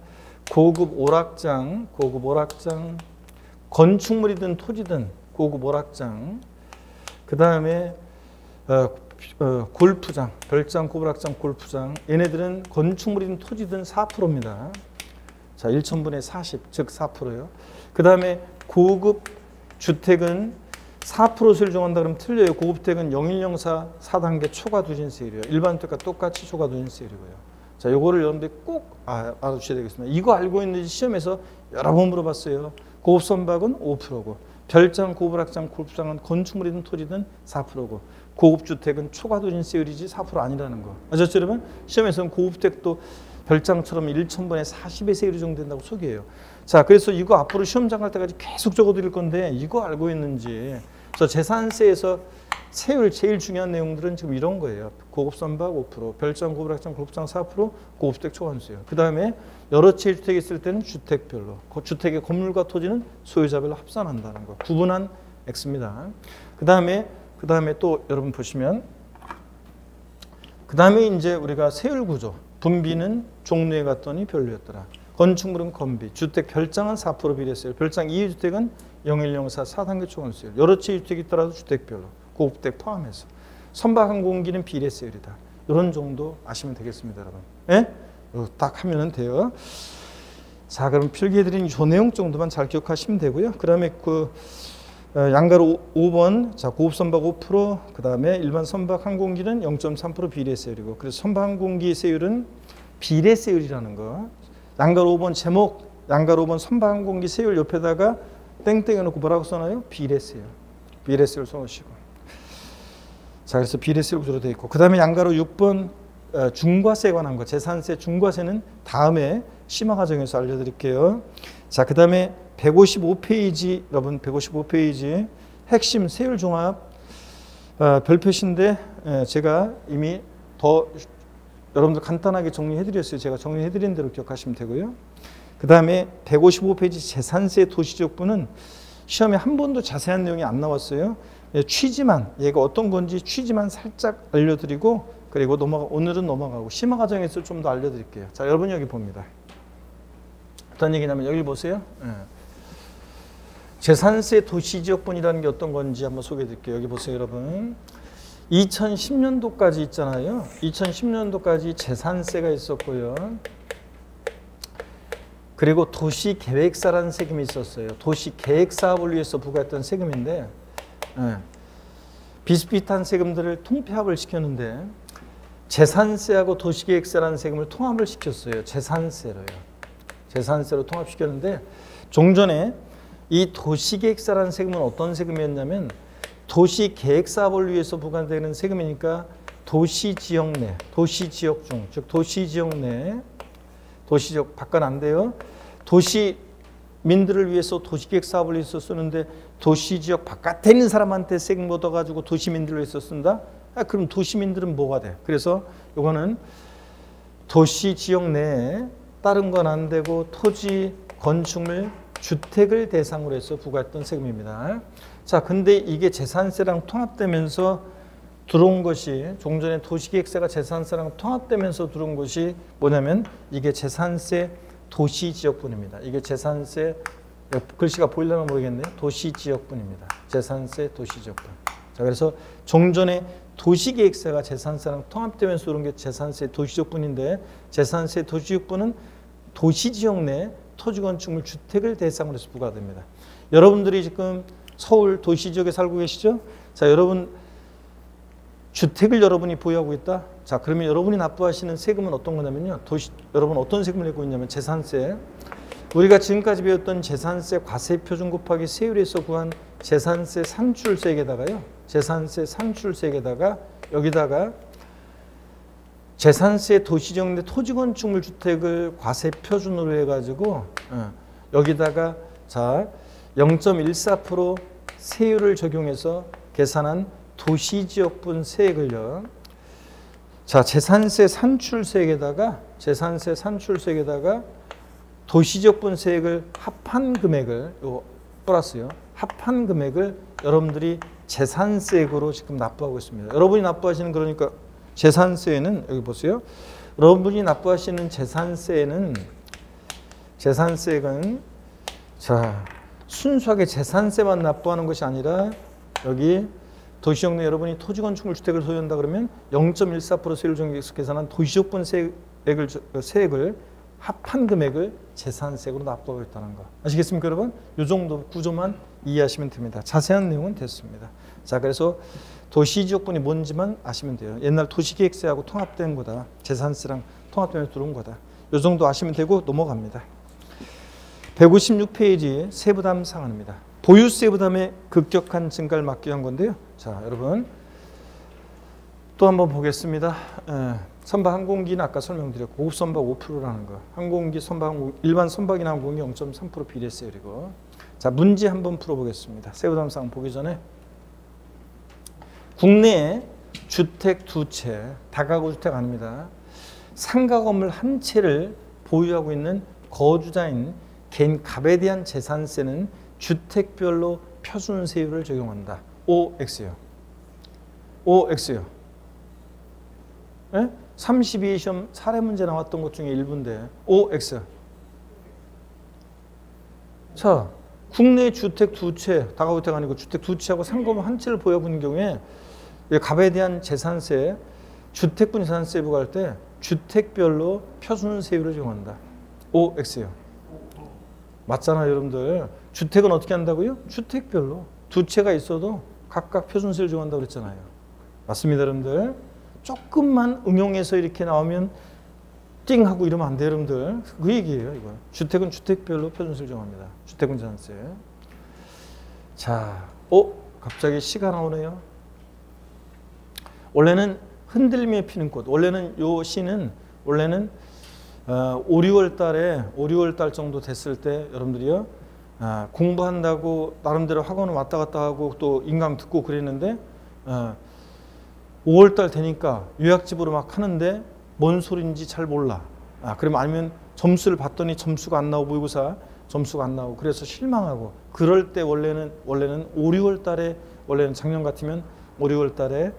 고급 오락장, 건축물이든 토지든 고급 오락장, 그 다음에 골프장, 별장, 고급 오락장, 골프장, 얘네들은 건축물이든 토지든 4%입니다. 자, 1,000분의 40, 즉 4%요. 그 다음에 고급 주택은 4% 세율 정한다 그러면 틀려요. 고급주택은 0104 4단계 초과 누진세율이에요. 일반 주택과 똑같이 초과 누진세율이고요. 자, 요거를 여러분들이 꼭 알아두셔야 되겠습니다. 이거 알고 있는지 시험에서 여러 번 물어봤어요. 고급 선박은 5%고, 별장, 고급 오락장, 골프장은 건축물이든 토지든 4%고, 고급 주택은 초과 누진세율이지 4% 아니라는 거. 아셨죠, 여러분? 시험에서는 고급주택도 별장처럼 1,000분의 40의 세율이 적용된다고 소개해요. 자, 그래서 이거 앞으로 시험장 갈 때까지 계속 적어드릴 건데 이거 알고 있는지. 그래서 재산세에서 세율 제일 중요한 내용들은 지금 이런 거예요. 고급 선박 5%, 별장, 고급 오락장, 골프장 4%, 고급주택 초과환수요. 그 다음에 여러 채의 주택이 있을 때는 주택별로, 주택의 건물과 토지는 소유자별로 합산한다는 거. 구분한 X입니다. 그 다음에 또 여러분 보시면, 그 다음에 이제 우리가 세율 구조. 분비는 종로에 갔더니 별로였더라. 건축물은 건비, 주택 별장은 4% 비례세율, 별장 2주택은 0104 4단계 초과환수율, 여러 채의 주택이 있더라도 주택별로, 고급주택 포함해서. 선박 항공기는 비례세율이다. 이런 정도 아시면 되겠습니다, 여러분. 예? 딱 하면 돼요. 자, 그럼 필기해드린 이 내용 정도만 잘 기억하시면 되고요. 그 다음에 양가로 5번, 자, 고급 선박 5%, 그 다음에 일반 선박 항공기는 0.3% 비례세율이고, 그래서 선박 항공기 세율은 비례세율이라는 거. 양가로 5번 제목, 양가로 5번 선박 항공기 세율 옆에다가 땡땡 해놓고 뭐라고 써놔요? 비례세율. 비례세율 써놓으시고. 자, 그래서 비례세율 구조로 되어 있고, 그 다음에 양가로 6번 중과세에 관한 거, 재산세 중과세는 다음에 심화 과정에서 알려드릴게요. 자, 그 다음에 155페이지, 여러분 155페이지 핵심 세율 종합 별표신데 제가 이미 더 여러분들 간단하게 정리해드렸어요. 제가 정리해드린 대로 기억하시면 되고요. 그 다음에 155페이지 재산세 도시지역부는 시험에 한 번도 자세한 내용이 안 나왔어요. 취지만, 얘가 어떤 건지 취지만 살짝 알려드리고, 그리고 오늘은 넘어가고 심화 과정에서 좀 더 알려드릴게요. 자, 여러분 여기 봅니다. 어떤 얘기냐면 여기 보세요. 재산세 도시지역분이라는 게 어떤 건지 한번 소개해 드릴게요. 여기 보세요, 여러분. 2010년도까지 있잖아요. 2010년도까지 재산세가 있었고요. 그리고 도시계획사라는 세금이 있었어요. 도시계획사업을 위해서 부과했던 세금인데, 비슷비슷한 세금들을 통폐합을 시켰는데 재산세하고 도시계획세라는 세금을 통합을 시켰어요. 재산세로요. 재산세로 통합시켰는데, 종전에 이 도시계획사라는 세금은 어떤 세금이었냐면, 도시계획사업을 위해서 부과되는 세금이니까 도시지역 내, 도시지역 중, 즉 도시지역 내, 도시지역 바깥 안 돼요. 도시민들을 위해서 도시계획사업을 위해서 쓰는데 도시지역 바깥에 있는 사람한테 세금 걷어가지고 도시민들을 위해서 쓴다? 그럼 도시민들은 뭐가 돼? 그래서 이거는 도시지역 내에 다른 건 안 되고 토지, 건축물, 주택을 대상으로 해서 부과했던 세금입니다. 자, 근데 이게 재산세랑 통합되면서 들어온 것이, 종전에 도시계획세가 재산세랑 통합되면서 들어온 것이 뭐냐면 이게 재산세 도시지역분입니다. 이게 재산세, 글씨가 보이려나 모르겠네요. 도시지역분입니다. 재산세 도시지역분. 자, 그래서 종전에 도시계획세가 재산세랑 통합되면서 들어온 게 재산세 도시지역분인데, 재산세 도시지역분은 도시지역 내 토지건축물 주택을 대상으로 해서 부과됩니다. 여러분들이 지금 서울 도시지역에 살고 계시죠? 자, 여러분 주택을 여러분이 보유하고 있다. 자, 그러면 여러분이 납부하시는 세금은 어떤 거냐면요. 여러분 어떤 세금을 내고 있냐면 재산세. 우리가 지금까지 배웠던 재산세 과세표준 곱하기 세율에서 구한 재산세 산출세액에다가요. 재산세 산출세액에다가 여기다가 재산세 도시지역 내 토지건축물 주택을 과세표준으로 해가지고 여기다가 자 0.14% 세율을 적용해서 계산한 도시지역분 세액을요. 자, 재산세 산출세액에다가 도시지역분 세액을 합한 금액을 플러스요. 합한 금액을 여러분들이 재산세액으로 지금 납부하고 있습니다. 여러분이 납부하시는 그러니까 재산세는 여기 보세요. 여러분이 납부하시는 재산세는 자 순수하게 재산세만 납부하는 것이 아니라 여기 도시적 내 여러분이 토지 건축물 주택을 소유한다 그러면 0.14% 세율 정기에서 계산한 도시조건 세액을 합한 금액을 재산세액으로 납부하고 있다는 거 아시겠습니까 여러분? 이 정도 구조만 이해하시면 됩니다. 자세한 내용은 됐습니다. 자 그래서 도시지역분이 뭔지만 아시면 돼요. 옛날 도시계획세하고 통합된 거다. 재산세랑 통합되면서 들어온 거다. 이 정도 아시면 되고 넘어갑니다. 156페이지 세부담 상한입니다. 보유세 부담의 급격한 증가를 막기 위한 건데요. 자 여러분 또 한번 보겠습니다. 선박 항공기는 아까 설명드렸고 고급 선박 5%라는 거. 항공기 선박 일반 선박이나 항공기 0.3% 비례세율이고. 자 문제 한번 풀어보겠습니다. 세부담 상한 보기 전에 국내에 주택 두 채, 다가구 주택 아닙니다. 상가 건물 한 채를 보유하고 있는 거주자인 개인 갑에 대한 재산세는 주택별로 표준세율을 적용한다. OX요. OX요. 예? 32시험 사례 문제 나왔던 것 중에 일부인데 OX. 자, 국내 주택 두 채, 다가구 주택 아니고 주택 두 채하고 상가 건물 한 채를 보유하고 있는 경우에 갑에 대한 재산세, 주택분 재산세 부과할 때 주택별로 표준세율을 적용한다. OX요. 맞잖아요, 여러분들. 주택은 어떻게 한다고요? 주택별로. 두 채가 있어도 각각 표준세율 적용한다고 그랬잖아요. 맞습니다, 여러분들. 조금만 응용해서 이렇게 나오면 띵 하고 이러면 안 돼요, 여러분들. 그 얘기예요, 이거. 주택은 주택별로 표준세율 적용합니다. 주택분 재산세. 자, 갑자기 시가 나오네요. 원래는 흔들림에 피는 꽃. 원래는 요 시는 원래는 5, 6월 달 정도 됐을 때 여러분들이요 공부한다고 나름대로 학원을 왔다 갔다 하고 또 인강 듣고 그랬는데 5월 달 되니까 요약집으로 막 하는데 뭔 소리인지 잘 몰라. 그러면 아니면 점수를 봤더니 점수가 안 나오고 모의고사 점수가 안 나오고 그래서 실망하고 그럴 때 원래는 5, 6월 달에 원래는 작년 같으면 5, 6월 달에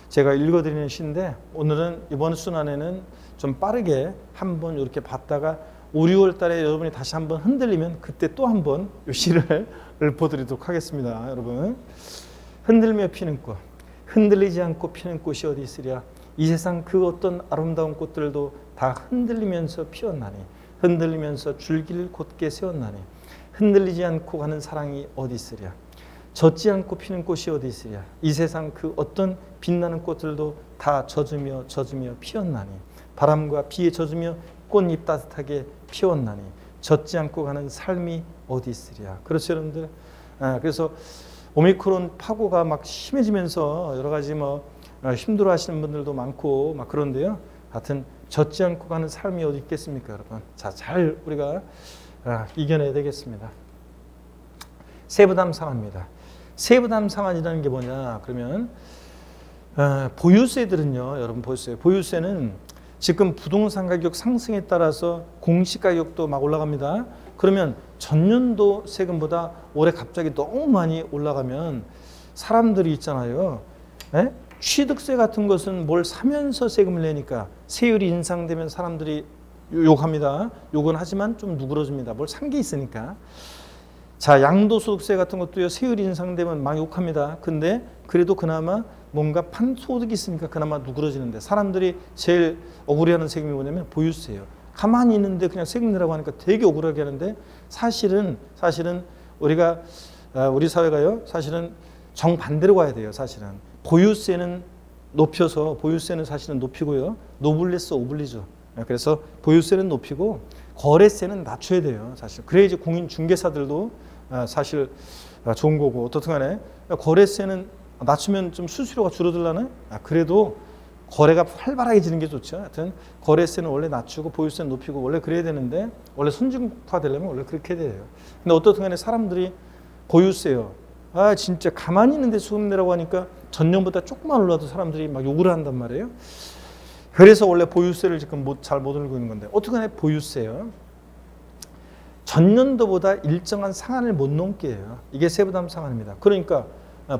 제가 읽어드리는 시인데 오늘은 이번 순환에는 좀 빠르게 한번 이렇게 봤다가 5, 6월 달에 여러분이 다시 한번 흔들리면 그때 또 한번 이 시를 읊어드리도록 하겠습니다. 여러분 흔들며 피는 꽃 흔들리지 않고 피는 꽃이 어디 있으랴 이 세상 그 어떤 아름다운 꽃들도 다 흔들리면서 피었나니 흔들리면서 줄기를 곧게 세웠나니 흔들리지 않고 가는 사랑이 어디 있으랴 젖지 않고 피는 꽃이 어디 있으랴 이 세상 그 어떤 빛나는 꽃들도 다 젖으며 피었나니 바람과 비에 젖으며 꽃잎 따뜻하게 피웠나니 젖지 않고 가는 삶이 어디 있으랴. 그렇죠 여러분들. 그래서 오미크론 파고가 막 심해지면서 여러 가지 힘들어 하시는 분들도 많고 막 그런데요. 하여튼 젖지 않고 가는 삶이 어디 있겠습니까 여러분. 자, 잘 우리가 이겨내야 되겠습니다. 세부담 상한입니다. 세부담 상한이라는 게 뭐냐 그러면 보유세들은요 여러분 보세요. 보유세는 지금 부동산 가격 상승에 따라서 공시가격도 막 올라갑니다. 그러면 전년도 세금보다 올해 갑자기 너무 많이 올라가면 사람들이 있잖아요. 취득세 같은 것은 뭘 사면서 세금을 내니까 세율이 인상되면 사람들이 욕합니다. 욕은 하지만 좀 누그러집니다. 뭘 산 게 있으니까. 자, 양도소득세 같은 것도요. 세율이 인상되면 막 욕합니다. 근데 그래도 그나마 뭔가 판소득이 있으니까 그나마 누그러지는데 사람들이 제일 억울해하는 세금이 뭐냐면 보유세예요. 가만히 있는데 그냥 세금 내라고 하니까 되게 억울하게 하는데 사실은 우리가 우리 사회가요. 사실은 정반대로 가야 돼요. 사실은 보유세는 높여서 보유세는 사실은 높이고요. 노블레스 오블리죠. 그래서 보유세는 높이고 거래세는 낮춰야 돼요. 사실 그래야지 공인중개사들도 사실 좋은 거고 어떻든 간에 거래세는 낮추면 좀 수수료가 줄어들라나? 그래도 거래가 활발해지는 게 좋죠. 하여튼 거래세는 원래 낮추고 보유세는 높이고 원래 그래야 되는데 원래 선진국화 되려면 원래 그렇게 돼요. 근데 어떻든 간에 사람들이 보유세요. 진짜 가만히 있는데 수금 내라고 하니까 전년보다 조금만 올라도 사람들이 막 욕을 한단 말이에요. 그래서 원래 보유세를 지금 잘 못 올리고 있는 건데 어떻게 간에 보유세요. 전년도보다 일정한 상한을 못 넘게 해요. 이게 세부담 상한입니다. 그러니까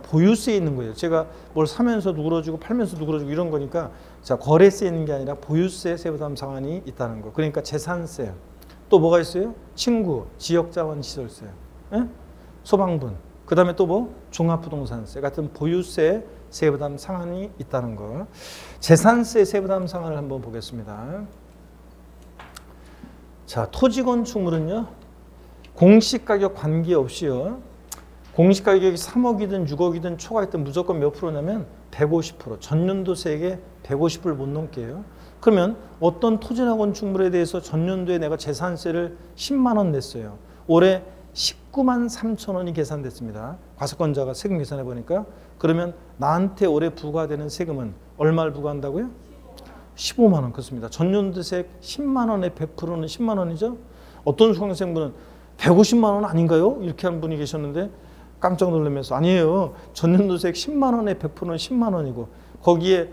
보유세에 있는 거예요. 제가 뭘 사면서도 울어주고 팔면서도 울어주고 이런 거니까 자, 거래세에 있는 게 아니라 보유세 세부담 상한이 있다는 거. 그러니까 재산세. 또 뭐가 있어요? 친구, 지역자원시설세, 예? 소방분. 그 다음에 또 뭐? 종합부동산세 같은 보유세 세부담 상한이 있다는 거. 재산세 세부담 상한을 한번 보겠습니다. 자, 토지건축물은요. 공시가격 관계없이요. 공시가격이 3억이든 6억이든 초과했든 무조건 몇 프로냐면 150%. 전년도세액의 150%를 못 넘게 해요. 그러면 어떤 토지나 건축물에 대해서 전년도에 내가 재산세를 10만 원 냈어요. 올해 19만 3천 원이 계산됐습니다. 과세권자가 세금 계산해 보니까 그러면 나한테 올해 부과되는 세금은 얼마를 부과한다고요? 15만 원. 그렇습니다. 전년도세액 10만 원의 100%는 10만 원이죠. 어떤 수강생분은 150만 원 아닌가요? 이렇게 한 분이 계셨는데 깜짝 놀라면서 아니에요. 전년도세액 10만 원의 100%는 10만 원이고 거기에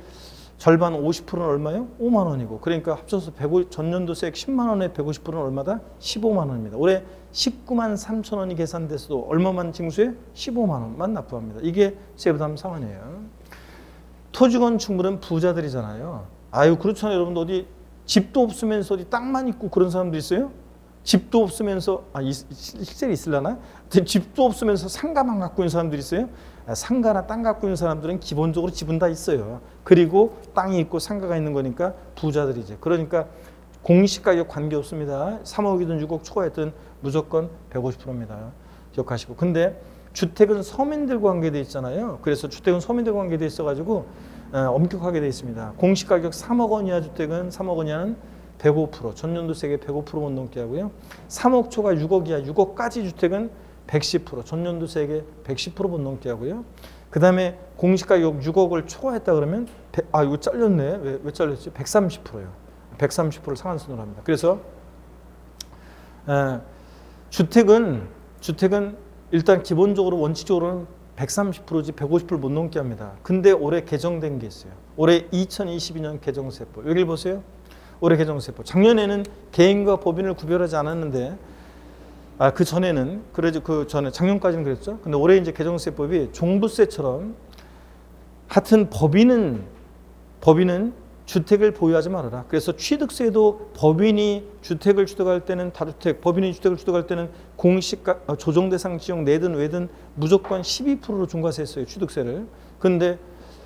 절반 50%는 얼마요? 5만 원이고 그러니까 합쳐서 전년도세액 10만 원의 150%는 얼마다? 15만 원입니다. 올해 19만 3천 원이 계산됐어도 얼마만 징수해? 15만 원만 납부합니다. 이게 세부담 상한이에요. 토지건축물은 부자들이잖아요. 아유 그렇잖아요. 여러분 어디 집도 없으면서 어디 땅만 있고 그런 사람도 있어요? 집도 없으면서 실제로 있으려나? 집도 없으면서 상가만 갖고 있는 사람들이 있어요? 상가나 땅 갖고 있는 사람들은 기본적으로 집은 다 있어요. 그리고 땅이 있고 상가가 있는 거니까 부자들이죠. 그러니까 공시가격 관계없습니다. 3억이든 6억 초과했든 무조건 150%입니다. 기억하시고. 근데 주택은 서민들과 관계되어 있잖아요. 그래서 주택은 서민들과 관계되어 있어가지고 엄격하게 되어 있습니다. 공시가격 3억 원 이하 주택은 3억 원 이하는 105%, 전년도세액의 105% 못 넘게 하고요. 3억 초과 6억 이하, 6억까지 주택은 110%, 전년도세액의 110% 못 넘게 하고요. 그 다음에 공시가격 6억을 초과했다 그러면 이거 잘렸네. 왜 잘렸지? 130%예요. 130%를 상한선으로 합니다. 그래서 주택은 일단 기본적으로 원칙적으로는 130%지 150%를 못 넘게 합니다. 근데 올해 개정된 게 있어요. 올해 2022년 개정세법. 여기를 보세요. 올해 개정세법. 작년에는 개인과 법인을 구별하지 않았는데 그 전에는 작년까지는 그랬죠. 근데 올해 이제 개정세법이 종부세처럼 하여튼 법인은 주택을 보유하지 말아라. 그래서 취득세도 법인이 주택을 취득할 때는 다주택, 법인이 주택을 취득할 때는 공시가 조정 대상 지역 내든 외든 무조건 12%로 중과세 했어요. 취득세를. 근데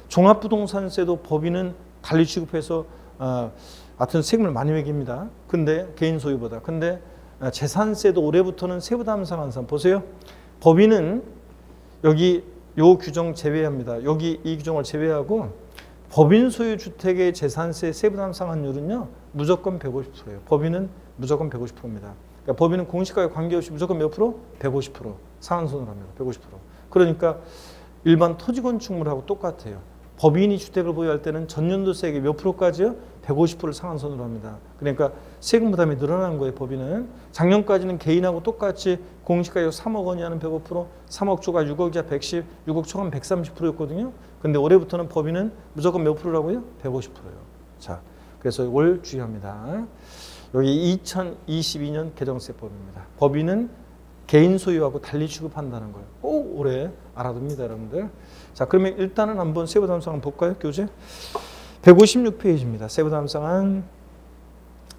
종합부동산세도 법인은 달리 취급해서 하여튼 세금을 많이 매깁니다. 근데 개인 소유보다. 근데 재산세도 올해부터는 세부담 상한선 보세요. 법인은 여기 요 규정 제외합니다. 여기 이 규정을 제외하고 법인 소유 주택의 재산세 세부담 상한율은요 무조건 150%예요. 법인은 무조건 150%입니다. 그러니까 법인은 공시가에 관계없이 무조건 몇 프로? 150% 상한선으로 합니다. 150%. 그러니까 일반 토지건축물하고 똑같아요. 법인이 주택을 보유할 때는 전년도세액의 몇 프로까지요? 150%를 상한선으로 합니다. 그러니까 세금 부담이 늘어난 거예요. 법인은. 작년까지는 개인하고 똑같이 공시가격 3억 원이 하는 105%, 3억 초과 6억 이하 110, 6억 초과는 130%였거든요. 근데 올해부터는 법인은 무조건 몇 프로라고요? 150%예요. 자, 그래서 이걸 주의합니다. 여기 2022년 개정세법입니다. 법인은 개인 소유하고 달리 취급한다는 걸 꼭 올해 알아둡니다, 여러분들. 자, 그러면 일단은 한번 세부담 상한 볼까요, 교재? 156페이지입니다. 세부담 상한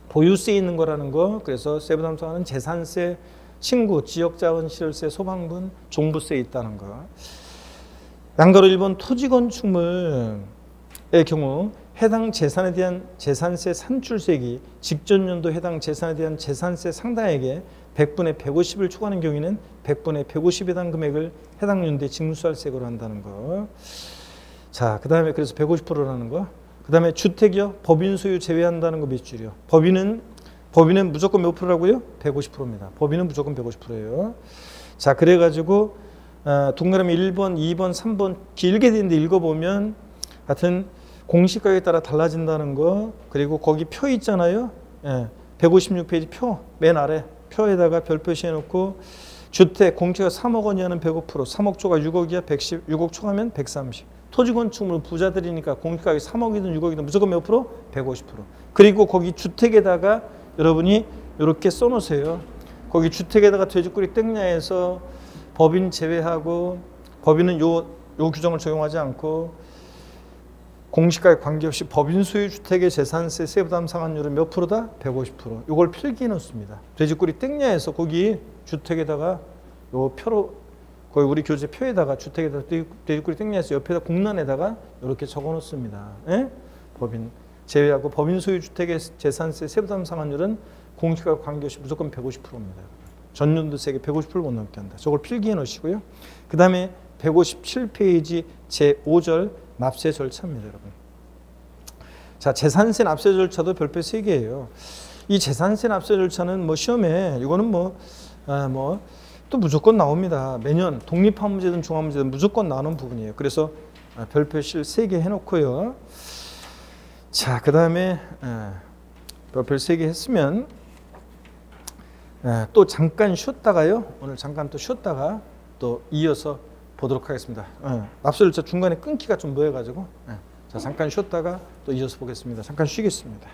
보유세 있는 거라는 거. 그래서 세부담 상한은 재산세, 친구, 지역자원시설세, 소방분, 종부세 있다는 거. 양가로 1번 토지건축물의 경우 해당 재산에 대한 재산세 산출세액이 직전 연도 해당 재산에 대한 재산세 상당액의 100분의 150을 초과하는 경우에는 100분의 150에 해당 금액을 해당 연도에 징수할 세액으로 한다는 거. 자, 그 다음에 그래서 150%라는 거. 그 다음에 주택이요. 법인 소유 제외한다는 거 몇 줄이요. 법인은 무조건 몇 프로라고요? 150%입니다. 법인은 무조건 150%예요. 자, 그래가지고 동그라미 1번, 2번, 3번 길게 되는데 읽어보면 하여튼 공시가격에 따라 달라진다는 거. 그리고 거기 표 있잖아요. 156페이지 표 맨 아래 표에다가 별 표시해놓고 주택 공시가 3억 원이 하는 105%, 3억 초과 6억 이하 110, 6억 초과면 130. 토지건축물 부자들이니까 공시가격이 3억이든 6억이든 무조건 몇 프로? 150%. 그리고 거기 주택에다가 여러분이 이렇게 써놓으세요. 거기 주택에다가 돼지꼬리 땡냐에서 법인 제외하고 법인은 요 규정을 적용하지 않고 공시가에 관계없이 법인 소유 주택의 재산세 세부담 상환율은 몇 프로다? 150%. 이걸 필기해 놓습니다. 돼지꼬리 땡냐에서 거기 주택에다가 요 표로 거기 우리 교재 표에다가 주택에다가 돼지꼬리 땡냐에서 옆에다 공란에다가 이렇게 적어 놓습니다. 예? 법인 제외하고 법인 소유 주택의 재산세 세부담 상환율은 공시가에 관계없이 무조건 150%입니다. 전년도세계 150%를 못 넘게 한다. 저걸 필기해 놓으시고요. 그 다음에 157페이지 제5절 납세 절차입니다, 여러분. 자, 재산세 납세 절차도 별표 3개예요. 이 재산세 납세 절차는 뭐 시험에 이거는 또 무조건 나옵니다. 매년 독립화 문제든 중화 문제든 무조건 나오는 부분이에요. 그래서 별표실 3개 해놓고요. 자, 그 다음에 별표 3개 했으면 또 잠깐 쉬었다가요. 오늘 잠깐 또 쉬었다가 또 이어서 보도록 하겠습니다. 납세 절차 중간에 끊기가 좀 뭐해가지고 자, 잠깐 쉬었다가 또 이어서 보겠습니다. 잠깐 쉬겠습니다.